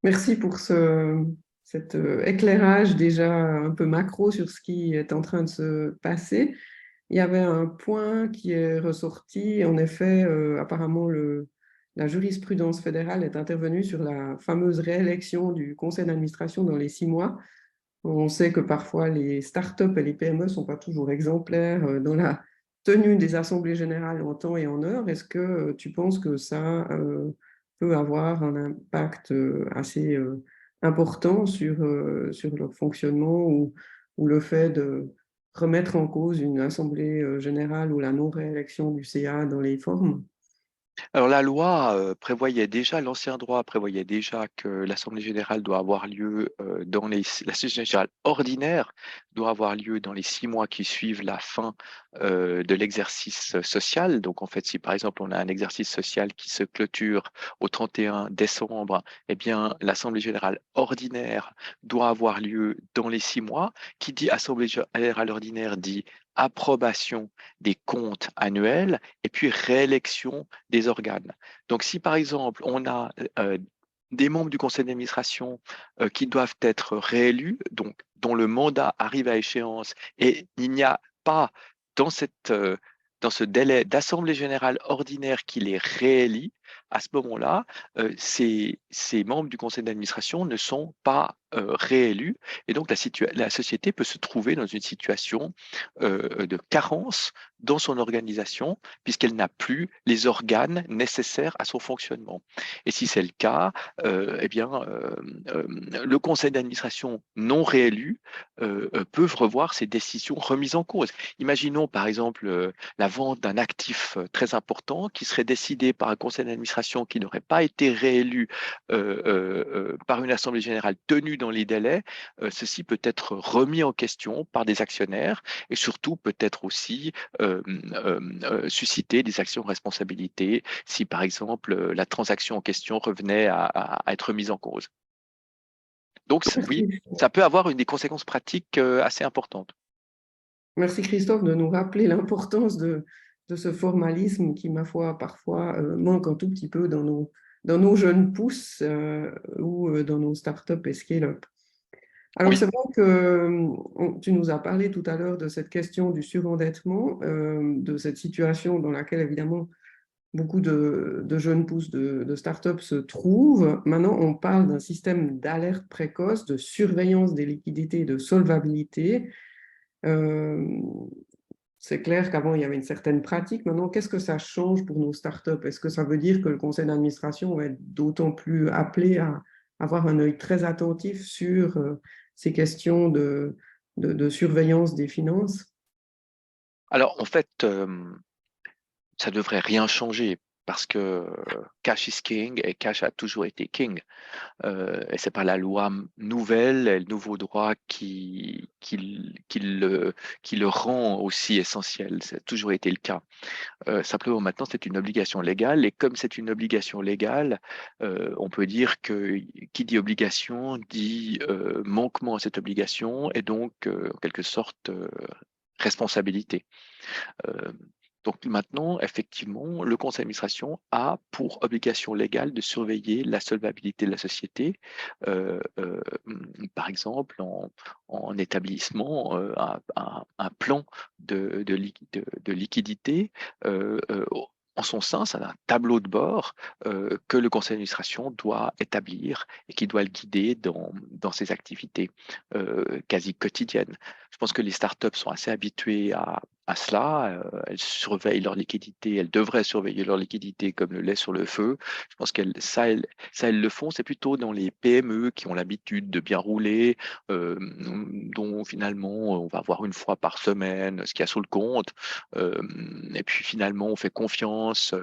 Merci pour cet éclairage déjà un peu macro sur ce qui est en train de se passer. Il y avait un point qui est ressorti. En effet, apparemment, la jurisprudence fédérale est intervenue sur la fameuse réélection du conseil d'administration dans les 6 mois. On sait que parfois les startups et les PME ne sont pas toujours exemplaires dans la tenue des assemblées générales en temps et en heure. Est-ce que tu penses que ça peut avoir un impact assez important sur leur fonctionnement ou le fait de remettre en cause une assemblée générale ou la non-réélection du CA dans les formes? Alors la loi prévoyait déjà, l'ancien droit prévoyait déjà que l'Assemblée générale doit avoir lieu l'Assemblée générale ordinaire doit avoir lieu dans les 6 mois qui suivent la fin de l'exercice social. Donc en fait, si par exemple on a un exercice social qui se clôture au 31 décembre, eh bien l'Assemblée générale ordinaire doit avoir lieu dans les 6 mois. Qui dit Assemblée générale ordinaire dit approbation des comptes annuels et puis réélection des organes. Donc, si par exemple, on a des membres du conseil d'administration qui doivent être réélus, donc dont le mandat arrive à échéance et il n'y a pas dans dans ce délai d'assemblée générale ordinaire qui les réélit, à ce moment-là, ces membres du conseil d'administration ne sont pas réélus et donc la société peut se trouver dans une situation de carence dans son organisation puisqu'elle n'a plus les organes nécessaires à son fonctionnement. Et si c'est le cas, eh bien, le conseil d'administration non réélu peut revoir ses décisions remises en cause. Imaginons par exemple la vente d'un actif très important qui serait décidé par un conseil d'administration qui n'aurait pas été réélu par une assemblée générale tenue dans les délais. Ceci peut être remis en question par des actionnaires et surtout peut-être aussi susciter des actions de responsabilité si, par exemple, la transaction en question revenait à être mise en cause. Donc, oui, Merci. ça peut avoir des conséquences pratiques assez importantes. Merci Christophe de nous rappeler l'importance de ce formalisme qui, ma foi, parfois manque un tout petit peu dans nos jeunes pousses ou dans nos startups et scale-up. Alors, Oui, c'est vrai que tu nous as parlé tout à l'heure de cette question du surendettement, de cette situation dans laquelle, évidemment, beaucoup de jeunes pousses de startups se trouvent. Maintenant, on parle d'un système d'alerte précoce, de surveillance des liquidités et de solvabilité. Euh, c'est clair qu'avant, il y avait une certaine pratique. Maintenant, qu'est-ce que ça change pour nos startups? Est-ce que ça veut dire que le conseil d'administration va être d'autant plus appelé à avoir un œil très attentif sur ces questions de surveillance des finances? alors en fait, ça devrait rien changer parce que cash is king et cash a toujours été king. Et c'est pas la loi nouvelle et le nouveau droit qui le rend aussi essentiel. Ça a toujours été le cas. Simplement maintenant, c'est une obligation légale et comme c'est une obligation légale, on peut dire que qui dit obligation dit manquement à cette obligation et donc en quelque sorte responsabilité. Euh, donc maintenant, effectivement, le conseil d'administration a pour obligation légale de surveiller la solvabilité de la société, euh, euh, par exemple en établissement un plan de liquidité. En son sein, c'est un tableau de bord que le conseil d'administration doit établir et qui doit le guider dans ses activités quasi quotidiennes. Je pense que les startups sont assez habituées à cela. Elles surveillent leur liquidité, elles devraient surveiller leur liquidité comme le lait sur le feu. Je pense ça, elles le font. C'est plutôt dans les PME qui ont l'habitude de bien rouler, euh, dont finalement on va voir une fois par semaine ce qu'il y a sur le compte. Euh, et puis finalement, on fait confiance.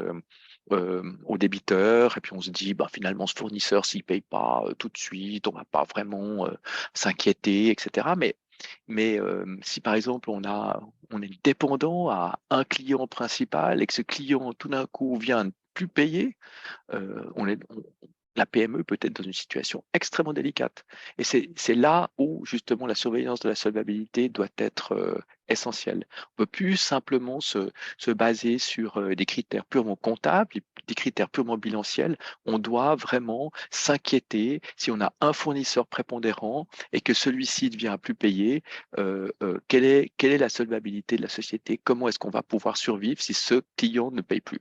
Au débiteur et puis on se dit bah finalement ce fournisseur s'il paye pas tout de suite on va pas vraiment s'inquiéter etc mais si par exemple on est dépendant à un client principal et que ce client tout d'un coup vient ne plus payer, la PME peut être dans une situation extrêmement délicate. Et c'est là où justement la surveillance de la solvabilité doit être essentiel. On ne peut plus simplement se baser sur des critères purement comptables, des critères purement bilanciels. On doit vraiment s'inquiéter si on a un fournisseur prépondérant et que celui-ci devient à plus payer. Quelle est la solvabilité de la société? Comment est-ce qu'on va pouvoir survivre si ce client ne paye plus?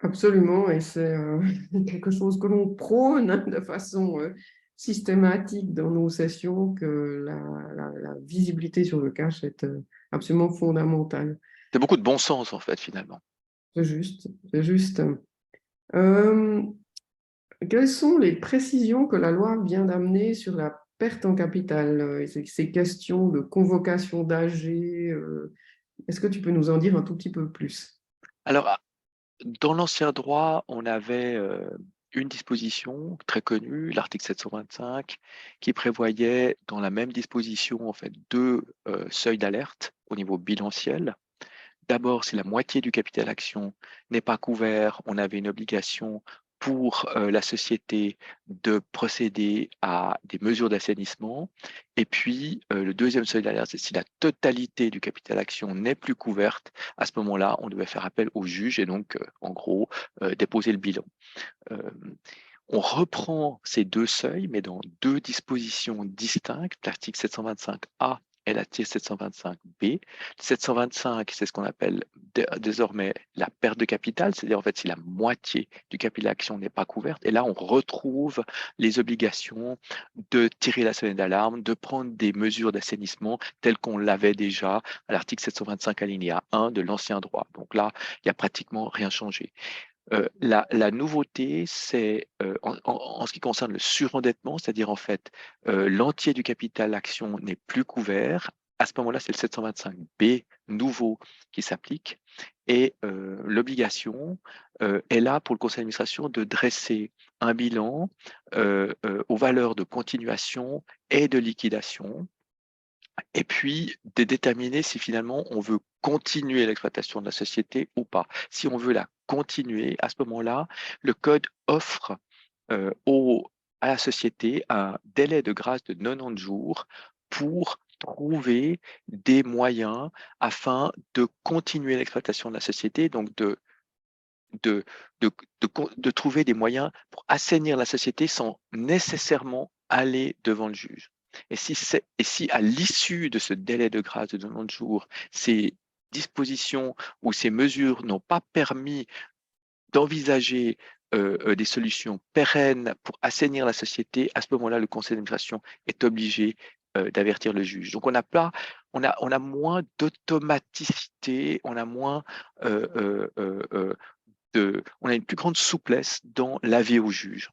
Absolument, et c'est quelque chose que l'on prône de façon systématique dans nos sessions, que la visibilité sur le cash est absolument fondamentale. C'est beaucoup de bon sens, en fait, finalement. C'est juste, c'est juste. Euh, Quelles sont les précisions que la loi vient d'amener sur la perte en capital, ces questions de convocation d'AG, est-ce que tu peux nous en dire un tout petit peu plus? Alors, dans l'ancien droit, on avait une disposition très connue, l'article 725, qui prévoyait dans la même disposition en fait deux seuils d'alerte au niveau bilanciel. D'abord, si la moitié du capital action n'est pas couvert, on avait une obligation pour la société de procéder à des mesures d'assainissement. Et puis, le deuxième seuil d'alerte, c'est si la totalité du capital action n'est plus couverte, à ce moment-là, on devait faire appel au juge et donc, en gros, déposer le bilan. Euh, on reprend ces deux seuils, mais dans deux dispositions distinctes, l'article 725A et l'article 725B. 725, c'est ce qu'on appelle désormais la perte de capital, c'est-à-dire en fait si la moitié du capital action n'est pas couverte. Et là, on retrouve les obligations de tirer la sonnette d'alarme, de prendre des mesures d'assainissement telles qu'on l'avait déjà à l'article 725 alinéa 1 de l'ancien droit. Donc là, il n'y a pratiquement rien changé. La nouveauté, c'est en ce qui concerne le surendettement, c'est-à-dire en fait l'entier du capital action n'est plus couvert. À ce moment-là, c'est le 725B nouveau qui s'applique et l'obligation est là pour le conseil d'administration de dresser un bilan aux valeurs de continuation et de liquidation et puis de déterminer si finalement on veut continuer l'exploitation de la société ou pas. Si on veut la continuer, à ce moment-là, le code offre à la société un délai de grâce de 90 jours pour trouver des moyens afin de continuer l'exploitation de la société, donc de, de trouver des moyens pour assainir la société sans nécessairement aller devant le juge. Et si à l'issue de ce délai de grâce de 90 jours, ces dispositions ou ces mesures n'ont pas permis d'envisager des solutions pérennes pour assainir la société, à ce moment-là, le conseil d'administration est obligé d'avertir le juge. Donc, on a moins d'automaticité, on a moins on a une plus grande souplesse dans l'avis au juge.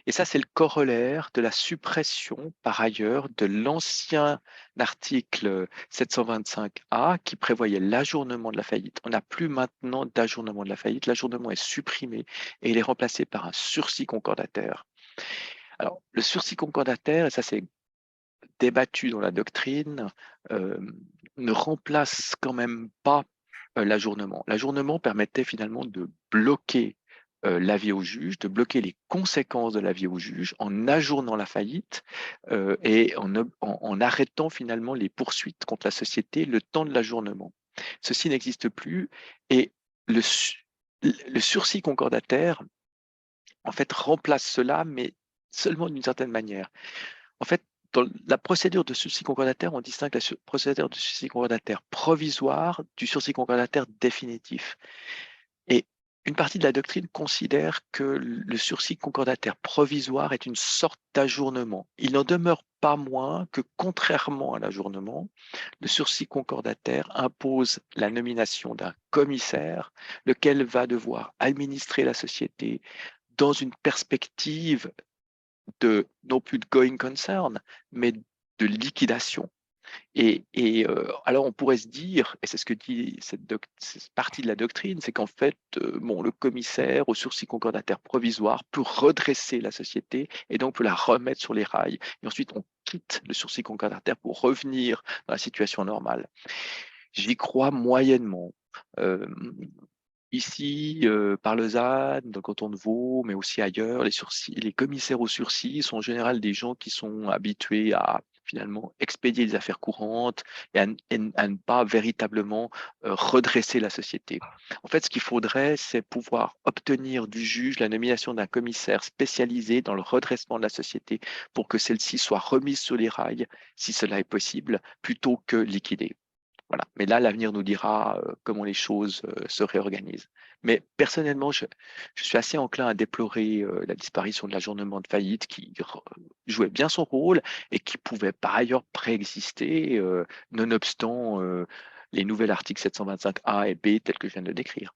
Et ça, c'est le corollaire de la suppression, par ailleurs, de l'ancien article 725A qui prévoyait l'ajournement de la faillite. On n'a plus maintenant d'ajournement de la faillite. L'ajournement est supprimé et il est remplacé par un sursis concordataire. Alors, le sursis concordataire, et ça c'est débattu dans la doctrine, ne remplace quand même pas l'ajournement. L'ajournement permettait finalement de bloquer l'avis au juge, de bloquer les conséquences de l'avis au juge en ajournant la faillite et en arrêtant finalement les poursuites contre la société le temps de l'ajournement. Ceci n'existe plus et le, le sursis concordataire en fait remplace cela, mais seulement d'une certaine manière. En fait, dans la procédure de sursis concordataire, on distingue la procédure de sursis concordataire provisoire du sursis concordataire définitif. Et une partie de la doctrine considère que le sursis concordataire provisoire est une sorte d'ajournement. Il n'en demeure pas moins que, contrairement à l'ajournement, le sursis concordataire impose la nomination d'un commissaire, lequel va devoir administrer la société dans une perspective non plus de going concern, mais de liquidation. Alors on pourrait se dire, et c'est ce que dit cette partie de la doctrine, c'est qu'en fait, bon, le commissaire au sursis concordataire provisoire peut redresser la société et donc peut la remettre sur les rails. Et ensuite, on quitte le sursis concordataire pour revenir dans la situation normale. J'y crois moyennement. Ici, par Lausanne, dans le canton de Vaud, mais aussi ailleurs, les commissaires au sursis sont en général des gens qui sont habitués à finalement expédier les affaires courantes et à ne pas véritablement redresser la société. En fait, ce qu'il faudrait, c'est pouvoir obtenir du juge la nomination d'un commissaire spécialisé dans le redressement de la société pour que celle-ci soit remise sur les rails, si cela est possible, plutôt que liquidée. Voilà. Mais là, l'avenir nous dira comment les choses se réorganisent. Mais personnellement, je suis assez enclin à déplorer la disparition de l'ajournement de faillite qui jouait bien son rôle et qui pouvait par ailleurs préexister, nonobstant les nouvelles articles 725A et B tels que je viens de le décrire.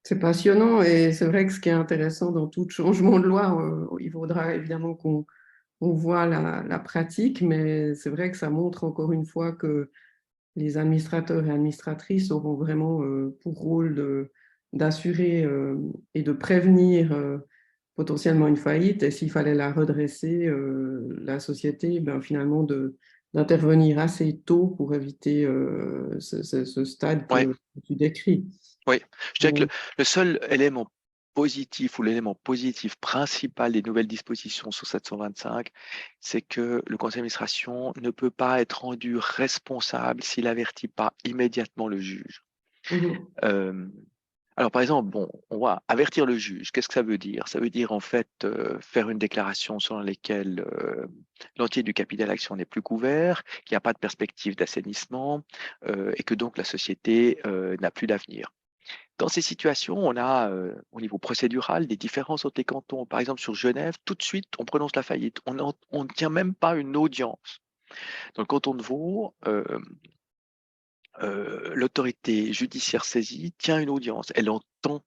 C'est passionnant et c'est vrai que ce qui est intéressant dans tout changement de loi, il faudra évidemment qu'on voit la pratique, mais c'est vrai que ça montre encore une fois que les administrateurs et administratrices auront vraiment pour rôle d'assurer et de prévenir potentiellement une faillite et s'il fallait la redresser, la société, ben, finalement d'intervenir assez tôt pour éviter ce stade Ouais. que tu décris. Oui, je dirais que le seul élément positif ou l'élément positif principal des nouvelles dispositions sur 725, c'est que le conseil d'administration ne peut pas être rendu responsable s'il avertit pas immédiatement le juge. Mhm. Euh, alors, par exemple, bon, on va avertir le juge. Qu'est-ce que ça veut dire? Ça veut dire en fait faire une déclaration selon laquelle l'entier du capital action n'est plus couvert, qu'il n'y a pas de perspective d'assainissement et que donc la société n'a plus d'avenir. Dans ces situations, on a, au niveau procédural, des différences entre les cantons. Par exemple, sur Genève, tout de suite, on prononce la faillite. On ne tient même pas une audience. Dans le canton de Vaud, l'autorité judiciaire saisie tient une audience. Elle entend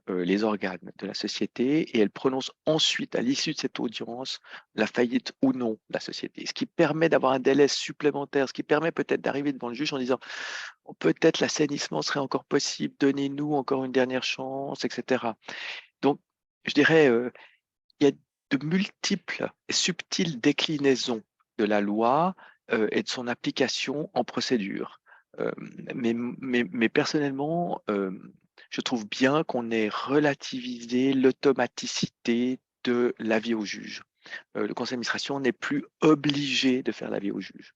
les organes de la société et elle prononce ensuite, à l'issue de cette audience, la faillite ou non de la société. Ce qui permet d'avoir un délai supplémentaire, ce qui permet peut-être d'arriver devant le juge en disant peut-être l'assainissement serait encore possible, donnez-nous encore une dernière chance, etc. Donc, je dirais, il y a de multiples et subtiles déclinaisons de la loi et de son application en procédure. Mais personnellement, je trouve bien qu'on ait relativisé l'automaticité de l'avis au juge. Le conseil d'administration n'est plus obligé de faire l'avis au juge.